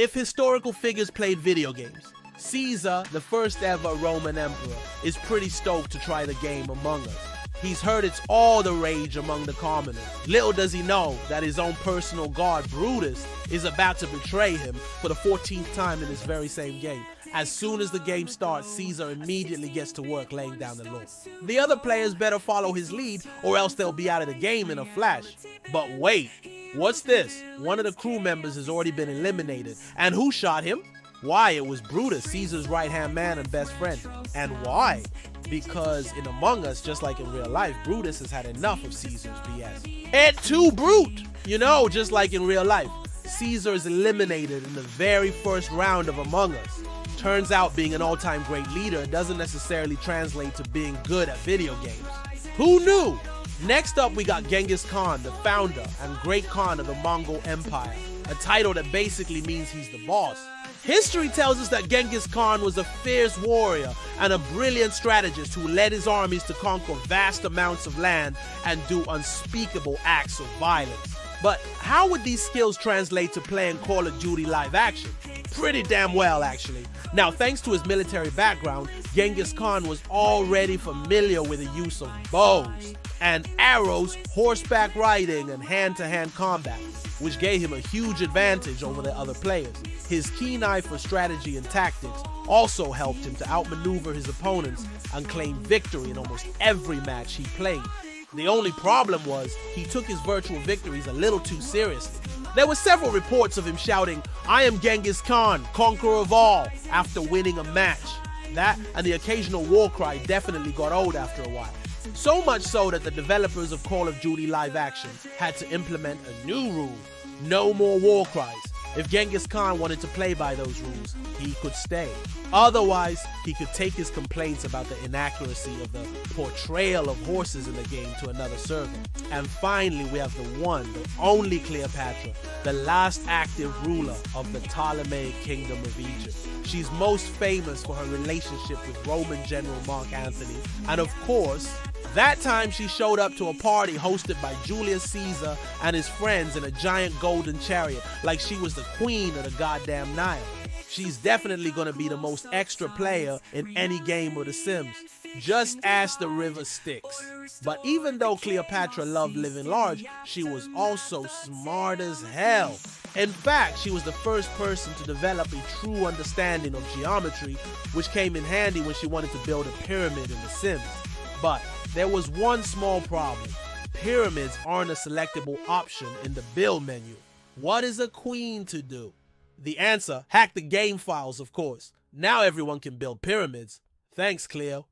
If historical figures played video games, Caesar, the first ever Roman emperor, is pretty stoked to try the game Among Us. He's heard it's all the rage among the commoners. Little does he know that his own personal god, Brutus, is about to betray him for the 14th time in this very same game. As soon as the game starts, Caesar immediately gets to work laying down the law. The other players better follow his lead or else they'll be out of the game in a flash. But wait, what's this? One of the crew members has already been eliminated. And who shot him? Why, it was Brutus, Caesar's right-hand man and best friend. And why? Because in Among Us, just like in real life, Brutus has had enough of Caesar's BS. Et tu, Brute! You know, just like in real life, Caesar is eliminated in the very first round of Among Us. Turns out being an all-time great leader doesn't necessarily translate to being good at video games. Who knew? Next up, we got Genghis Khan, the founder and great Khan of the Mongol Empire, a title that basically means he's the boss. History tells us that Genghis Khan was a fierce warrior and a brilliant strategist who led his armies to conquer vast amounts of land and do unspeakable acts of violence. But how would these skills translate to playing Call of Duty live action? Pretty damn well, actually. Now, thanks to his military background, Genghis Khan was already familiar with the use of bows and arrows, horseback riding, and hand-to-hand combat, which gave him a huge advantage over the other players. His keen eye for strategy and tactics also helped him to outmaneuver his opponents and claim victory in almost every match he played. The only problem was he took his virtual victories a little too seriously. There were several reports of him shouting, "I am Genghis Khan, conqueror of all," after winning a match. That and the occasional war cry definitely got old after a while. So much so that the developers of Call of Duty live action had to implement a new rule: no more war cries. If Genghis Khan wanted to play by those rules, he could stay. Otherwise, he could take his complaints about the inaccuracy of the portrayal of horses in the game to another server. And finally, we have the one, the only Cleopatra, the last active ruler of the Ptolemaic kingdom of Egypt. She's most famous for her relationship with Roman General Mark Antony. And of course, that time she showed up to a party hosted by Julius Caesar and his friends in a giant golden chariot like she was the queen of the goddamn Nile. She's definitely gonna be the most extra player in any game of The Sims. Just ask the river Styx. But even though Cleopatra loved living large, she was also smart as hell. In fact, she was the first person to develop a true understanding of geometry, which came in handy when she wanted to build a pyramid in The Sims. But there was one small problem. Pyramids aren't a selectable option in the build menu. What is a queen to do? The answer, hack the game files, of course. Now everyone can build pyramids. Thanks, Cleo.